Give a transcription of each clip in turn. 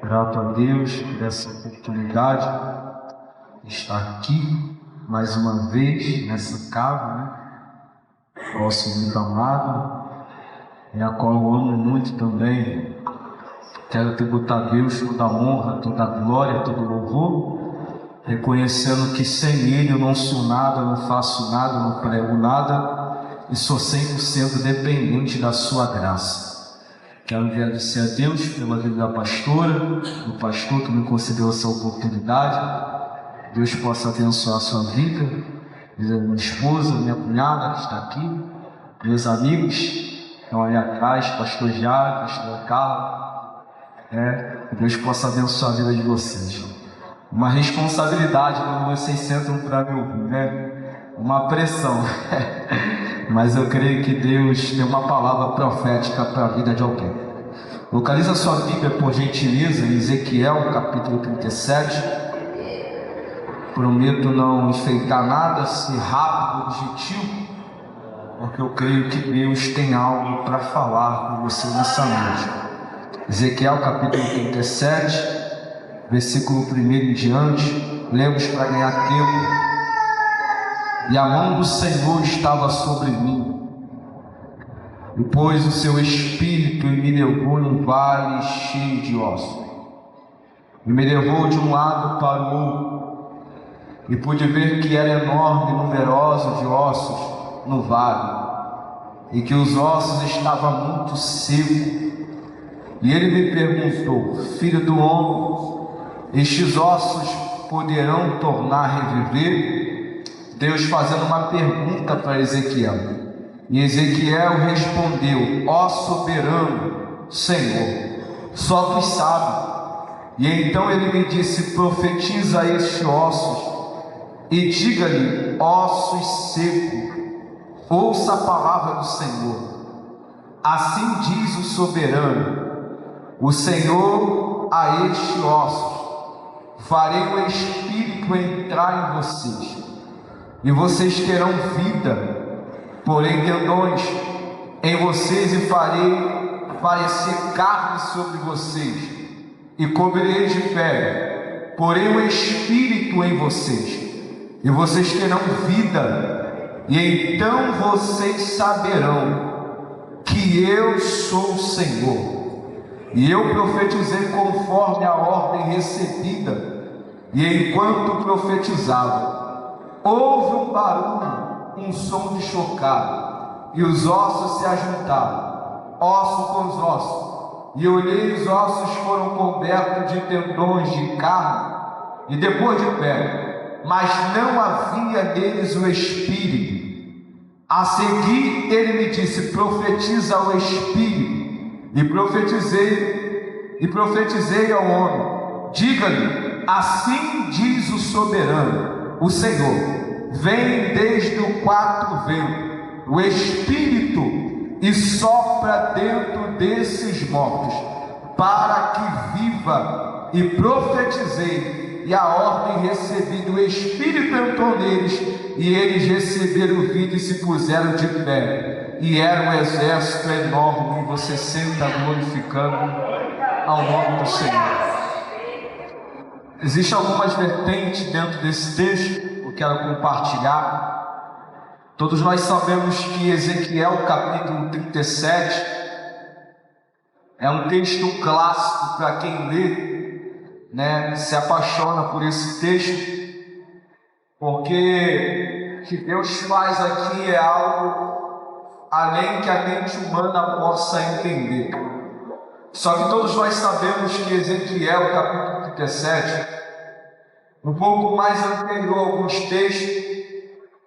Grato a Deus por essa oportunidade de estar aqui mais uma vez nessa casa, né? Nosso muito amado, e a qual eu amo muito também. Quero tributar a Deus toda a honra, toda a glória, todo o louvor, reconhecendo que sem Ele eu não sou nada, não faço nada, não prego nada e sou 100% dependente da Sua graça. Quero agradecer a Deus pela vida da pastora, do pastor que me concedeu essa oportunidade. Deus possa abençoar a sua vida, minha esposa, minha cunhada que está aqui, meus amigos que estão ali atrás, pastor Jair, pastor Carla. Que Deus possa abençoar a vida de vocês. Uma responsabilidade quando vocês sentam para me ouvir, né? Uma pressão. Mas eu creio que Deus tem uma palavra profética para a vida de alguém. Localiza sua Bíblia, por gentileza, em Ezequiel, capítulo 37. Prometo não enfeitar nada, ser rápido, objetivo, porque eu creio que Deus tem algo para falar com você nessa noite. Ezequiel, capítulo 37, versículo 1 em diante. Lemos para ganhar tempo. E a mão do Senhor estava sobre mim, e pôs o seu espírito e me levou num vale cheio de ossos. E me levou de um lado para o outro, e pude ver que era enorme e numeroso de ossos no vale, e que os ossos estavam muito secos. E ele me perguntou: filho do homem, estes ossos poderão tornar a reviver? Deus fazendo uma pergunta para Ezequiel. E Ezequiel respondeu: ó soberano Senhor, só tu sabes. E então ele me disse: profetiza a estes ossos e diga-lhe: ossos secos, ouça a palavra do Senhor. Assim diz o soberano, o Senhor, a estes ossos: farei o Espírito entrar em vocês, e vocês terão vida. Porém tendões em vocês, e farei parecer carne sobre vocês, e cobrireis de pele. Porém o Espírito em vocês, e vocês terão vida. E então vocês saberão que eu sou o Senhor. E eu profetizei conforme a ordem recebida. E enquanto profetizava, houve um barulho, um som de chocalho, e os ossos se ajuntaram, osso com os ossos. E olhei, os ossos foram cobertos de tendões de carne e depois de pele, mas não havia neles o Espírito. A seguir ele me disse: profetiza ao Espírito. E profetizei ao homem: diga-lhe, assim diz o soberano, o Senhor: vem desde o quarto vento o Espírito e sopra dentro desses mortos, para que viva. E profetizei, e a ordem recebida, o Espírito entrou neles, e eles receberam vida e se puseram de pé, e era um exército enorme. E você senta glorificando ao nome do Senhor. Existem algumas vertentes dentro desse texto que eu quero compartilhar. Todos nós sabemos que Ezequiel capítulo 37 é um texto clássico para quem lê, né? Se apaixona por esse texto, porque o que Deus faz aqui é algo além que a mente humana possa entender. Só que todos nós sabemos que Ezequiel capítulo 37, um pouco mais anterior a alguns textos,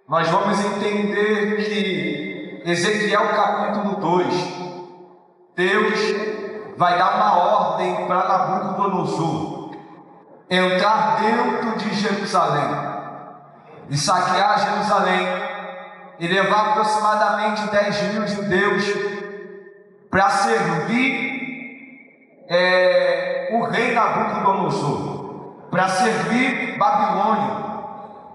nós vamos entender que Ezequiel capítulo 2, Deus vai dar uma ordem para Nabucodonosor entrar dentro de Jerusalém e saquear Jerusalém e levar aproximadamente 10.000 judeus para servir o rei Nabucodonosor, para servir Babilônia.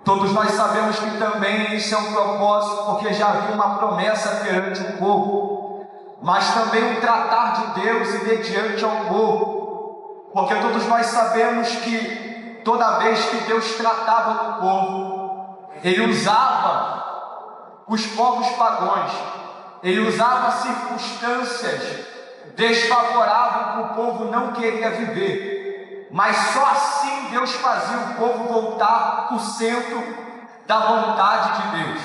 Todos nós sabemos que também isso é um propósito, porque já havia uma promessa perante o povo, mas também um tratar de Deus e mediante ao povo. Porque todos nós sabemos que toda vez que Deus tratava do povo, Ele usava os povos pagãos, Ele usava circunstâncias desfavoráveis que o povo não queria viver, mas só assim Deus fazia o povo voltar para o centro da vontade de Deus.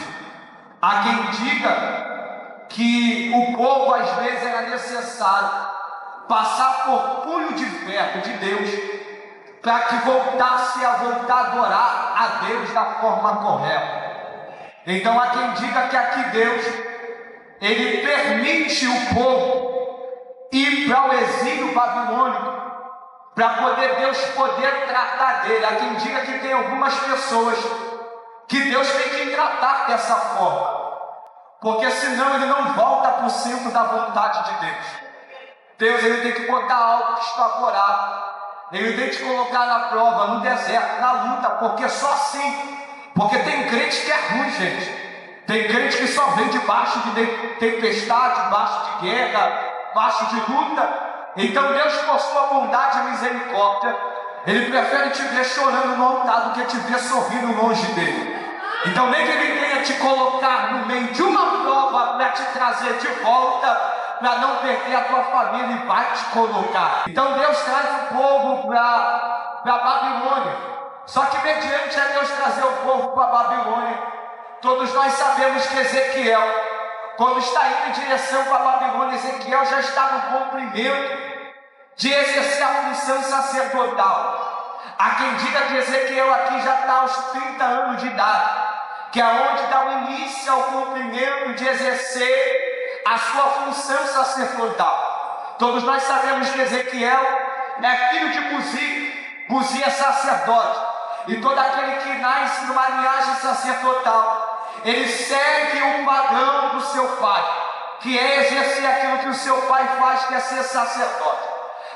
Há quem diga que o povo às vezes era necessário passar por punho de ferro de Deus para que voltasse a voltar a adorar a Deus da forma correta. Então há quem diga que aqui Deus, Ele permite o povo ir para o exílio babilônico, para Deus poder tratar dele. Há quem diga que tem algumas pessoas que Deus tem que tratar dessa forma, porque senão ele não volta para o centro da vontade de Deus. Deus, ele tem que botar algo desfavorável, ele tem que colocar na prova, no deserto, na luta, porque só assim. Porque tem crente que é ruim, gente. Tem crente que só vem debaixo de tempestade, debaixo de guerra, debaixo de luta. Então Deus, por sua bondade e misericórdia, Ele prefere te ver chorando no altar do que te ver sorrindo longe dele. Então nem que Ele tenha te colocar no meio de uma prova para te trazer de volta, para não perder a tua família, e vai te colocar. Então Deus traz o povo para Babilônia. Só que mediante a Deus trazer o povo para Babilônia, todos nós sabemos que Ezequiel, quando está indo em direção para Babilônia, Ezequiel já está no cumprimento de exercer a função sacerdotal. Há quem diga que Ezequiel aqui já está aos 30 anos de idade, que é onde dá o início ao cumprimento de exercer a sua função sacerdotal. Todos nós sabemos que Ezequiel é filho de Buzi. Buzi é sacerdote, e todo aquele que nasce numa linhagem sacerdotal, ele segue o padrão do seu pai, que é exercer aquilo que o seu pai faz, que é ser sacerdote.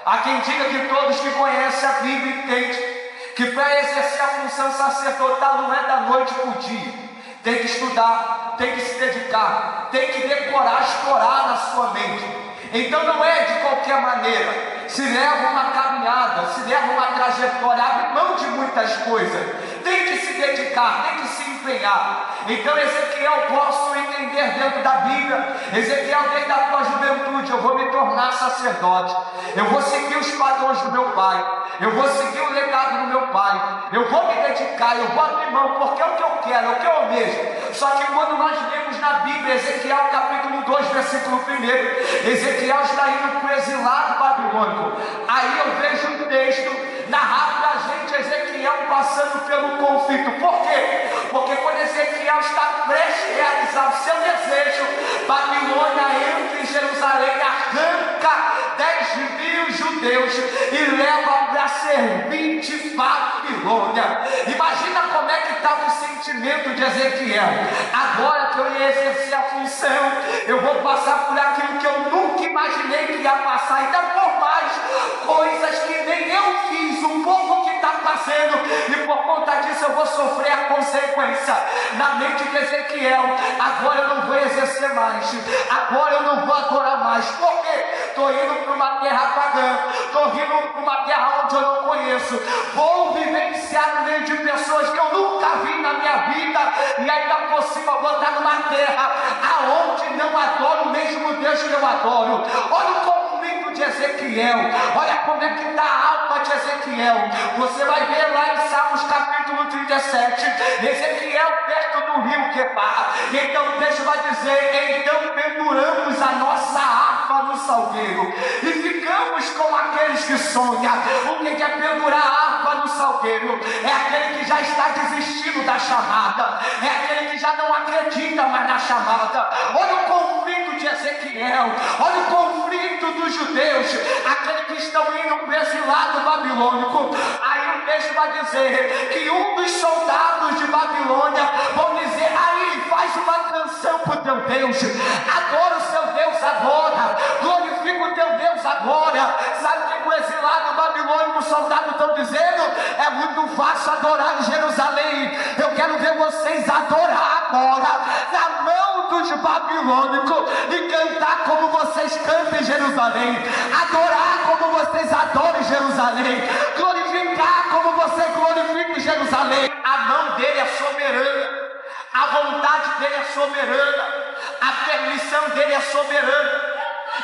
Há quem diga que todos que conhecem a Bíblia entendem que para exercer a função sacerdotal não é da noite para o dia. Tem que estudar, tem que se dedicar, tem que decorar, explorar na sua mente. Então não é de qualquer maneira. Se leva uma caminhada, se leva uma trajetória, abre mão de muitas coisas. Tem que se dedicar, tem que se empenhar. Então Ezequiel, posso entender dentro da Bíblia, Ezequiel, desde a tua juventude, eu vou me tornar sacerdote, eu vou seguir os padrões do meu pai, eu vou seguir o legado do meu pai, eu vou me dedicar, eu vou abrir mão, porque é o que eu quero, é o que eu almejo. Só que quando nós lemos na Bíblia, Ezequiel capítulo 2, versículo 1, Ezequiel está indo para o exilado babilônico. Aí eu vejo um texto narrado para a gente, Ezequiel passando pelo conflito. Por quê? Porque quando Ezequiel está prestes a realizar o seu desejo, Babilônia entra em Jerusalém, arranca 10.000 judeus e leva para servir de Babilônia. Imagina como é que estava o sentimento de Ezequiel. Agora que eu ia exercer a função, eu vou passar por aquilo que eu nunca imaginei que ia passar, ainda por mais coisas que nem eu fiz, o povo que está fazendo, e por conta disso eu vou sofrer a consequência. Na mente de Ezequiel, agora eu não vou exercer mais, agora eu não vou adorar mais. Por quê? Estou indo para uma terra pagã, estou indo para uma terra onde eu não conheço, vou vivenciar no meio de pessoas que eu nunca vi na minha vida, e ainda por cima vou estar numa terra aonde não adoro o mesmo Deus que eu adoro. Olha o conflito de Ezequiel, olha como é que está a alma de Ezequiel. Você vai ver lá em Salmos capítulo 37, Ezequiel perto do rio Quebar. Então o texto vai dizer: então penduramos a nossa harpa no salgueiro e ficamos como aqueles que sonham. O que é pendurar a harpa no salgueiro? É aquele que já está desistindo da chamada, é aquele que já não acredita mais na chamada. Olha o conflito de Ezequiel, olha o conflito dos judeus, aqueles que estão indo para esse lado babilônico. Aí o texto vai dizer que um dos soldados de Babilônia vão dizer: aí, faz uma canção para o teu Deus, adora o seu Deus agora, glorifica o teu Deus agora. Sabe o que o exilado babilônico, os soldados estão dizendo? É muito fácil adorar em Jerusalém, eu quero ver vocês adorar agora na mão dos babilônicos e cantar como vocês cantam em Jerusalém, adorar como vocês adoram Jerusalém, glorificar como você glorifica Jerusalém. A mão dele é soberana, a vontade dele é soberana, a permissão dele é soberana.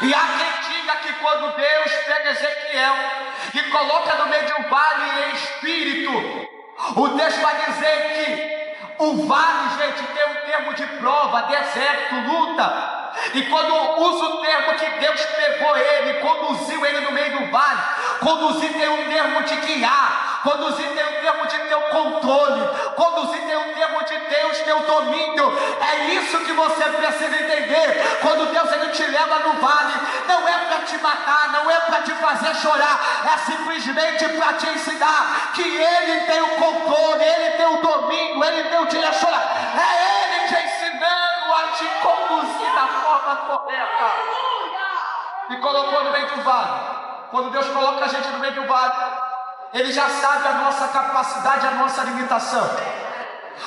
E há quem diga que quando Deus pega Ezequiel e coloca no meio de um vale em espírito, o texto vai dizer que o vale, gente, tem um termo de prova, deserto, luta. E quando usa o termo que Deus pegou ele, conduziu ele no meio do vale, conduzir tem um termo de guiar, conduzir tem um termo de ter o controle, conduzir tem um termo de Deus ter o domínio. É isso que você precisa entender. Quando Deus ele te leva no vale, não é para te matar, não é para te fazer chorar, é simplesmente para te ensinar que Ele tem o controle, Ele tem o domínio, Ele tem o direcionamento. É Ele te ensinando a te conduzir da forma correta. E colocou no meio do vale. Quando Deus coloca a gente no meio do vale, Ele já sabe a nossa capacidade, a nossa limitação.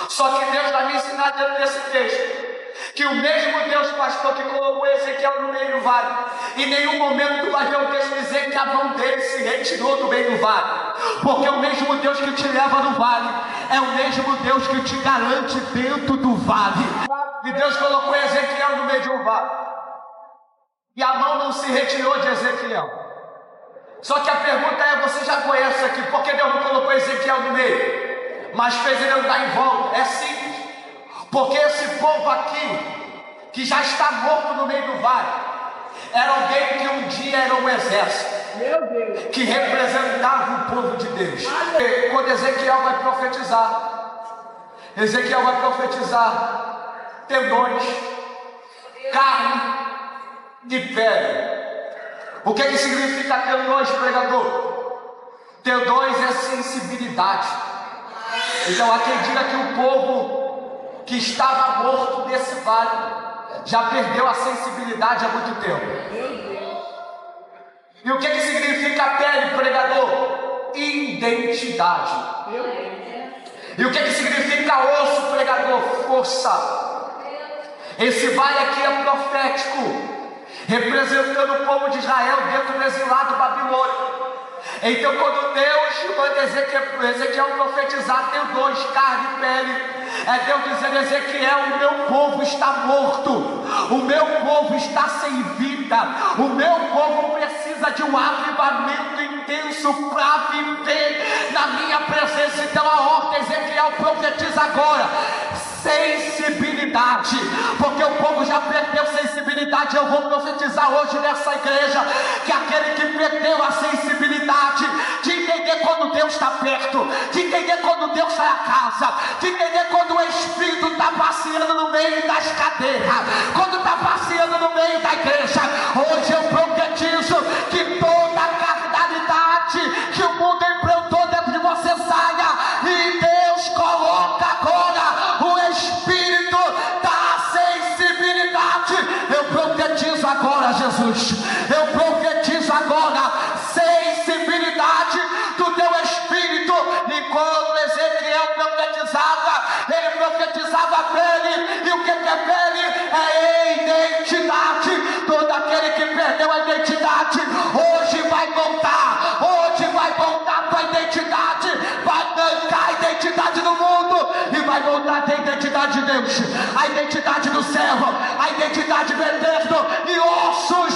Só que Deus vai me ensinar dentro desse texto que o mesmo Deus, pastor, que colocou Ezequiel no meio do vale, em nenhum momento tu vai ver o texto dizer que a mão dele se retirou do meio do vale, porque o mesmo Deus que te leva no vale é o mesmo Deus que te garante dentro do vale. E Deus colocou Ezequiel no meio de um vale, e a mão não se retirou de Ezequiel. Só que a pergunta é, você já conhece aqui, por que Deus não colocou Ezequiel no meio, mas fez ele andar em volta? É simples. Porque esse povo aqui, que já está morto no meio do vale, era alguém que um dia era um exército, que representava o povo de Deus. E quando Ezequiel vai profetizar tendões, carne e pele. O que significa tendões, pregador? Tendões é sensibilidade. Então há quem diga que o povo que estava morto nesse vale já perdeu a sensibilidade há muito tempo. E o que significa a pele, pregador? Identidade. E o que significa osso, pregador? Força. Esse vale aqui é profético, representando o povo de Israel dentro do exilado babilônico. Então quando Deus manda Ezequiel profetizar tendões, carne e pele, é Deus dizendo: Ezequiel, o meu povo está morto, o meu povo está sem vida, o meu povo precisa de um avivamento intenso para viver na minha presença. Então a ordem, Ezequiel profetiza agora sensibilidade, porque o povo já perdeu sensibilidade. Eu vou profetizar hoje nessa igreja que aquele que perdeu a sensibilidade de entender quando Deus está perto, de entender quando Deus está na casa, de entender quando o Espírito está passeando no meio das cadeiras, quando está passeando no meio da igreja, hoje eu profetizo que toda a carnalidade que o mundo implantou dentro de você saia, e Deus coloca agora o Espírito da sensibilidade. Eu profetizo agora, Jesus, eu profetizo agora sensibilidade do teu Espírito. E quando Ezequiel profetizava, ele profetizava pele. E o que é pele? É identidade. Todo aquele que perdeu a identidade hoje vai voltar, para a identidade, vai arrancar a identidade do mundo e vai voltar a ter a identidade de Deus, a identidade do céu, a identidade do eterno. E ossos